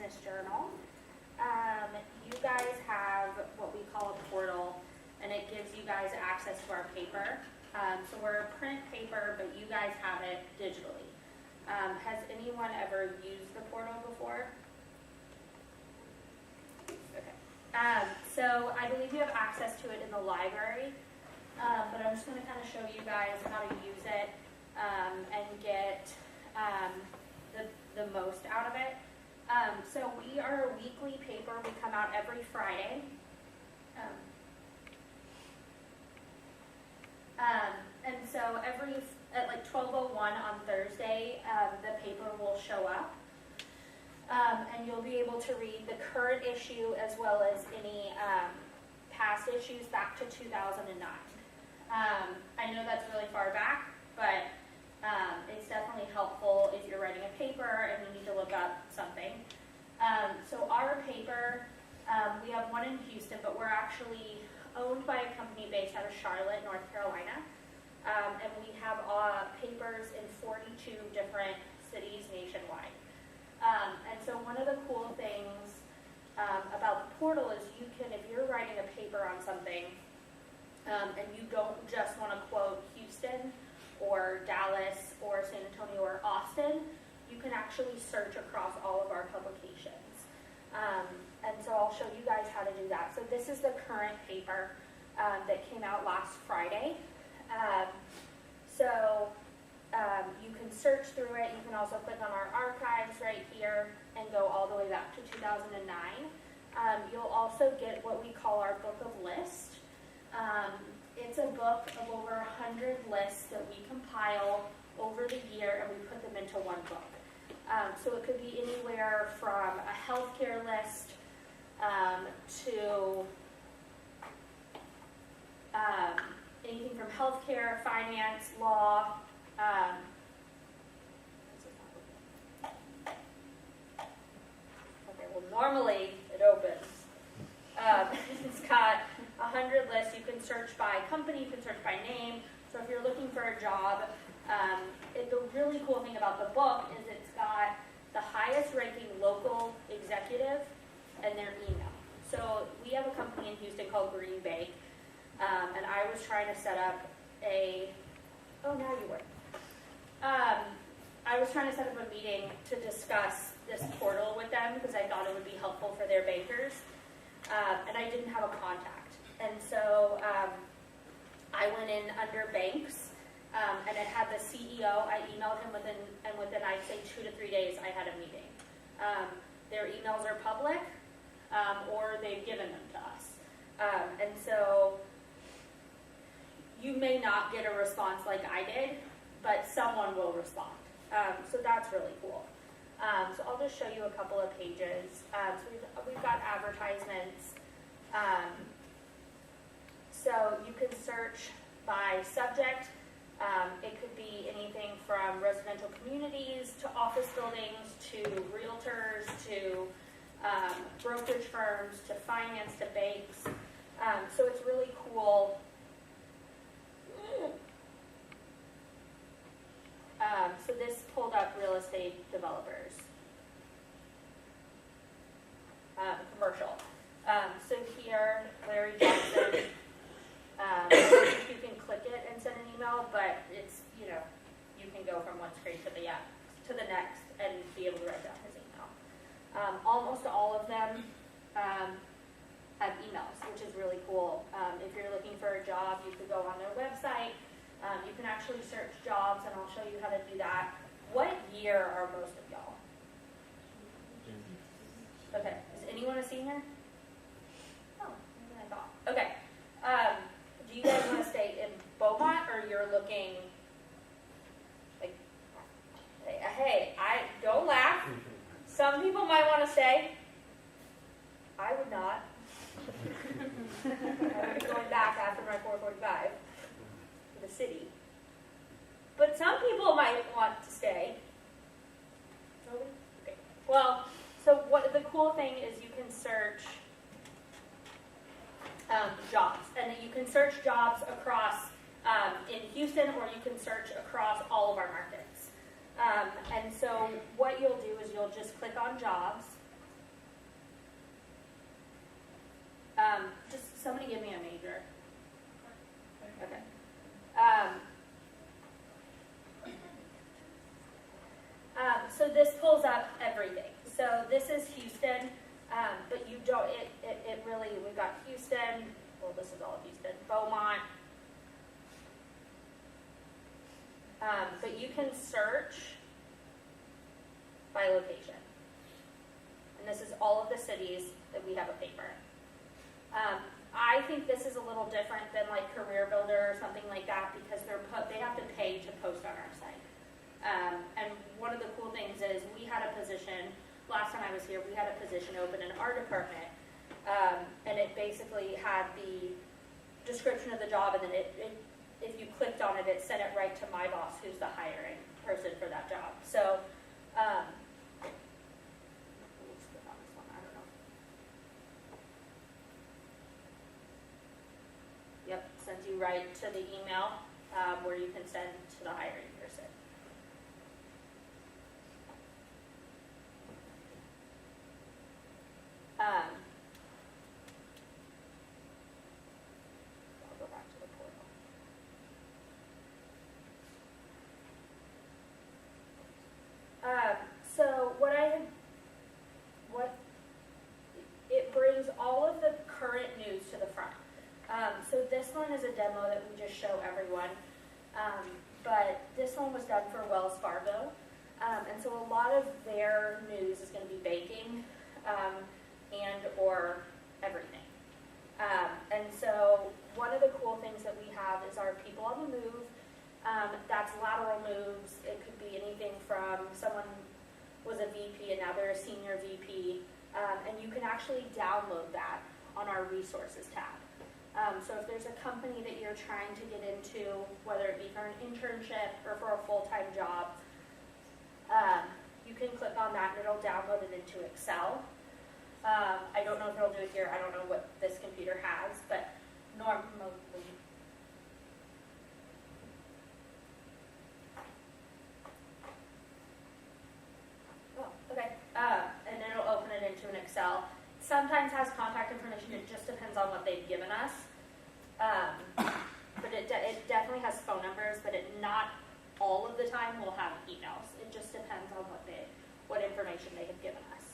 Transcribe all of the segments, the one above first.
Business Journal. You guys have what we call a portal, and it gives you guys access to our paper. So we're a print paper, but you guys have it digitally. Has anyone ever used the portal before? Okay. So I believe you have access to it in the library, but I'm just going to kind of show you guys how to use it and get the most out of it. So we are a weekly paper. We come out every Friday. And so at like 12:01 on Thursday, the paper will show up. And you'll be able to read the current issue as well as any past issues back to 2009. I know that's really far back, but it's definitely helpful if you're writing a paper and you need to look up something. So our paper, we have one in Houston, but we're actually owned by a company based out of Charlotte, North Carolina. And we have papers in 42 different cities nationwide. And so one of the cool things about the portal is you can, if you're writing a paper on something and you don't just want to quote Houston or Dallas or San Antonio or Austin, you can actually search across all of our publications. And so I'll show you guys how to do that. So this is the current paper that came out last Friday. You can search through it. You can also click on our archives right here and go all the way back to 2009. You'll also get what we call our book of lists. It's a book of over 100 lists that we compile over the year and we put them into one book. So it could be anywhere from a healthcare list to anything from healthcare, finance, law. Okay, well normally it opens. It's got 100 lists. You can search by company, you can search by name. So if you're looking for a job, the really cool thing about the book is it's got the highest ranking local executive and their email. So we have a company in Houston called Green Bake, and I was trying to set up I was trying to set up a meeting to discuss this portal with them because I thought it would be helpful for their bankers, and I didn't have a contact. And so I went in under banks, and it had the CEO. I emailed him within I'd say 2 to 3 days I had a meeting. Their emails are public, or they've given them to us. And so you may not get a response like I did, but someone will respond. So that's really cool. So I'll just show you a couple of pages. So we've got advertisements. So you can search by subject. It could be anything from residential communities to office buildings to realtors to brokerage firms to finance to banks. So it's really cool. So this pulled up real estate developers. Commercial. So here, Larry Johnson, you can click it and send an email, but it's, you can go from one screen to the next and be able to write down his email. Almost all of them have emails, which is really cool. If you're looking for a job, you could go on their website. You can actually search jobs, and I'll show you how to do that. What year are most of y'all? Okay, is anyone a senior? Oh, more than I thought. Okay, do you guys want to stay in Beaumont, or you're looking, like, hey, don't laugh. Some people might want to stay. I would not. I would be going back after my 4:45 to the city. But some people might want to stay. Okay. Well, so what the cool thing is you can search jobs. And you can search jobs across in Houston, or you can search across all of our markets. And so what you'll do is you'll just click on jobs, Just somebody give me a major. Okay. So this pulls up everything. So this is Houston, but you don't, it really, we've got Houston, well, this is all of Houston, Beaumont. But you can search by location. And this is all of the cities that we have a paper in. I think this is a little different than like Career Builder or something like that because they have to pay to post on our site. And one of the cool things is we had a position, last time I was here, we had a position open in our department. And it basically had the description of the job, and then if you clicked on it, it sent it right to my boss, who's the hiring person for that job. So, let's click on this one, I don't know. Yep, sends you right to the email where you can send to the hiring person. I'll go back to the portal. So it brings all of the current news to the front. So this one is a demo that we just show everyone, but this one was done for Wells Fargo, and so a lot of their news is going to be banking and or everything. And so one of the cool things that we have is our people on the move. That's lateral moves. It could be anything from someone was a VP and now they're a senior VP. And you can actually download that on our resources tab. So if there's a company that you're trying to get into, whether it be for an internship or for a full-time job, you can click on that and it'll download it into Excel. I don't know if it'll do it here. I don't know what this computer has, but normally. Oh, okay. And it'll open it into an Excel. Sometimes has contact information. It just depends on what they've given us. But it definitely has phone numbers, but it not all of the time will have emails. It just depends on what information they have given us.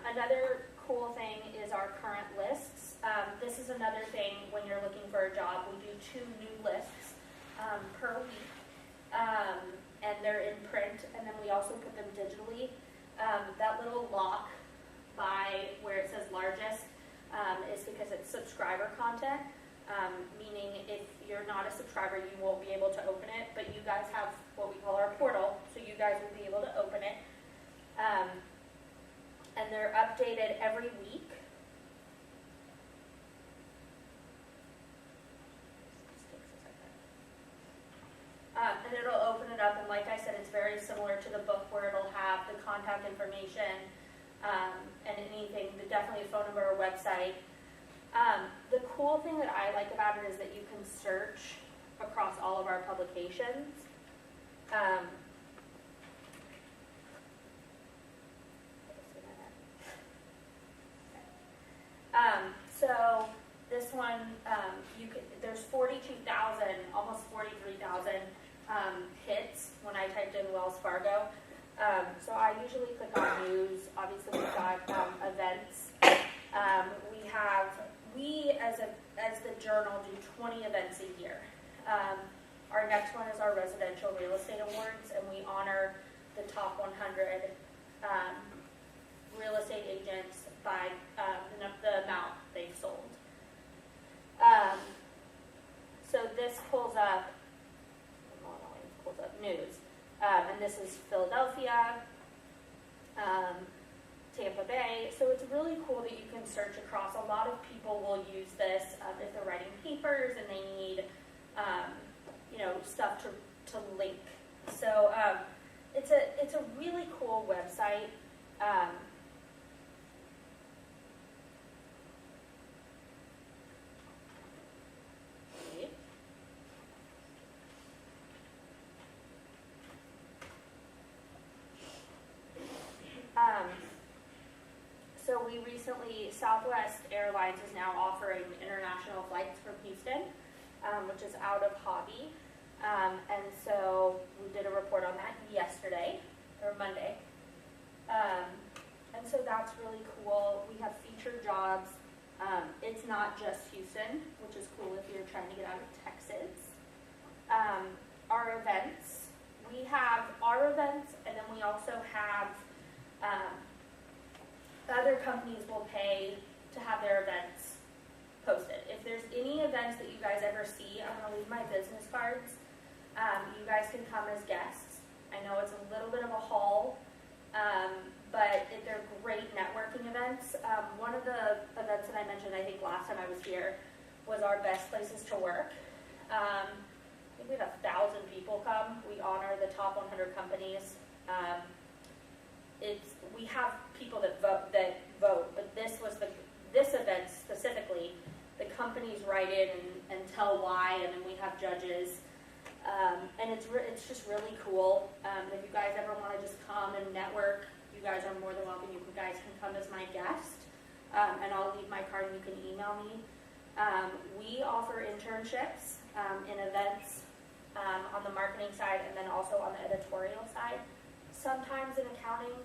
Another cool thing is our current lists. This is another thing when you're looking for a job. We do 2 new lists per week, and they're in print, and then we also put them digitally. That little lock by where it says largest is because it's subscriber content, meaning if you're not a subscriber, you won't be able to open it, but you guys have what we call our portal, so you guys will be able to open it. And they're updated every week. And it'll open it up, and like I said, it's very similar to the book where it'll have the contact information and anything, definitely a phone number or website. The cool thing that I like about it is that you can search across all of our publications. So this one, there's 42,000, almost 43,000 hits when I typed in Wells Fargo. So I usually click on news. Obviously we've got events. We as the journal do 20 events a year. Our next one is our residential real estate awards, and we honor the top 100 real estate agents by the amount they've sold. So this pulls up news, and this is Philadelphia, Tampa Bay. So it's really cool that you can search across. A lot of people will use this if they're writing papers and they need stuff to link. So it's a really cool website. we recently, Southwest Airlines is now offering international flights from Houston, which is out of Hobby. And so we did a report on that yesterday, or Monday. And so that's really cool. We have featured jobs. It's not just Houston, which is cool if you're trying to get out of Texas. Our events, we have our events, and then we also have other companies will pay to have their events posted. If there's any events that you guys ever see, I'm going to leave my business cards. You guys can come as guests. I know it's a little bit of a haul, but they're great networking events. One of the events that I mentioned, I think last time I was here, was our best places to work. I think we had 1,000 people come. We honor the top 100 companies. We have people that vote, but this event specifically, the companies write in and tell why, and then we have judges. And it's just really cool. If you guys ever want to just come and network, you guys are more than welcome. You guys can come as my guest, and I'll leave my card and you can email me. We offer internships in events on the marketing side and then also on the editorial side. Sometimes in accounting,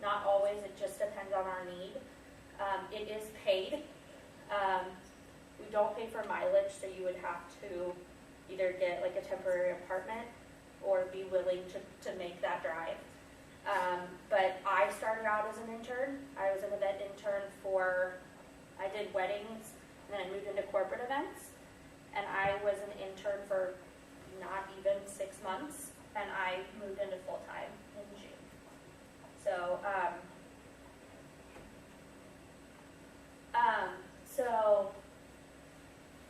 not always, it just depends on our need. It is paid. We don't pay for mileage, so you would have to either get like a temporary apartment or be willing to make that drive. But I started out as an intern. I was an event intern I did weddings, and then I moved into corporate events. And I was an intern for not even 6 months, and I moved into full-time in June. So,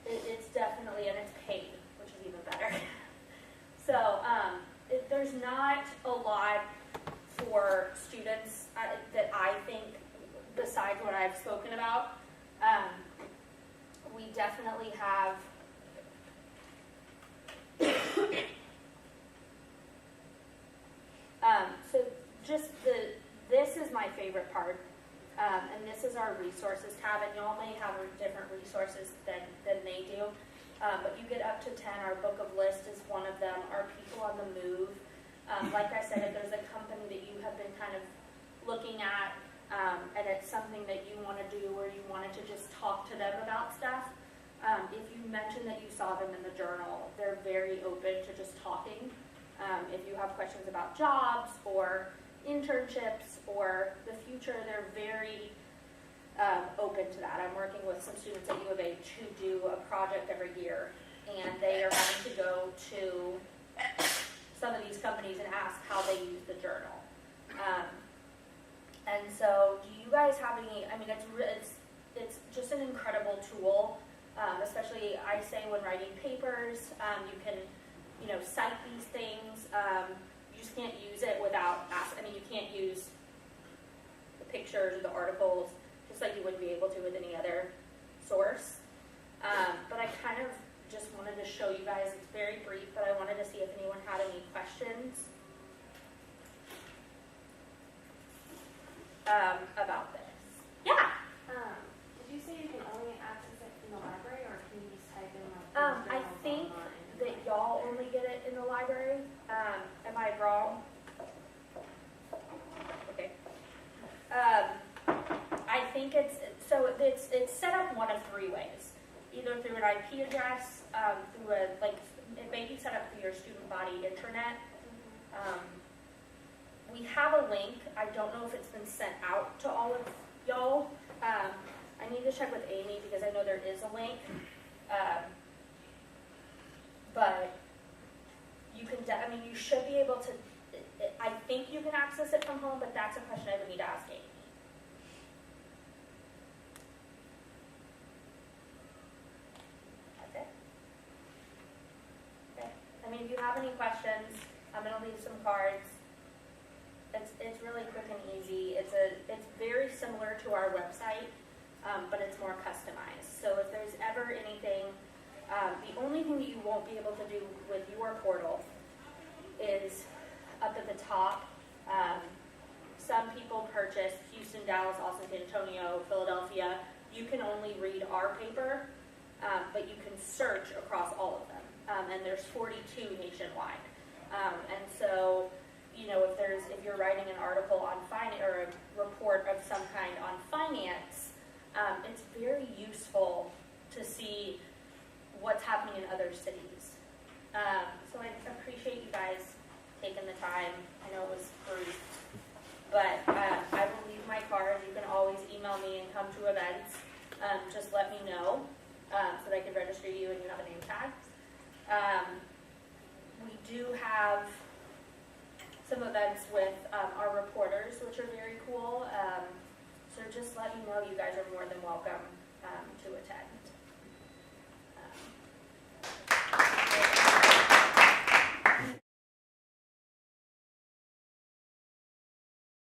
it's definitely, and it's paid, which is even better. So, there's not a lot for students that I think, besides what I've spoken about. We definitely have so just this is my favorite part, and this is our resources tab, and y'all may have different resources than they do, but you get up to 10. Our book of list is one of them. Our people on the move. Like I said, if there's a company that you have been kind of looking at, and it's something that you want to do or you wanted to just talk to them about stuff, if you mention that you saw them in the journal, they're very open to just talking. If you have questions about jobs or internships or the future, they're very open to that. I'm working with some students at U of H who do a project every year, and they are having to go to some of these companies and ask how they use the journal. And so, do you guys have any? I mean, it's just an incredible tool. Especially, I say when writing papers, you can, cite these things. You just can't use it without asking. I mean, you can't use the pictures or the articles just like you wouldn't be able to with any other source. But I kind of just wanted to show you guys. It's very brief, but I wanted to see if anyone had any questions about this. Yeah. Did you say you can only access it in the library, or can you just type in like I think that y'all only get it in the library. Am I wrong? Okay. I think it's set up one of 3 ways. Either through an IP address, through it may be set up through your student body intranet. We have a link. I don't know if it's been sent out to all of y'all. I need to check with Amy because I know there is a link. But you can, you should be able to, I think you can access it from home, but that's a question I would need to ask Amy. That's it. Okay. I mean, if you have any questions, I'm going to leave some cards. It's really quick and easy. It's very similar to our website, but it's more customized. So if there's ever anything, the only thing that you won't be able to do with your portal is up at the top, some people purchase Houston, Dallas, Austin, San Antonio, Philadelphia. You can only read our paper, but you can search across all of them. And there's 42 nationwide. And so, you know, if you're writing an article on finance or a report of some kind on finance, it's very useful to see what's happening in other cities. So I appreciate you guys taking the time. I know it was brief, but I will leave my card. You can always email me and come to events. Just let me know so that I can register you and you have a name tag. We do have some events with our reporters, which are very cool. So just let me know. You guys are more than welcome to attend.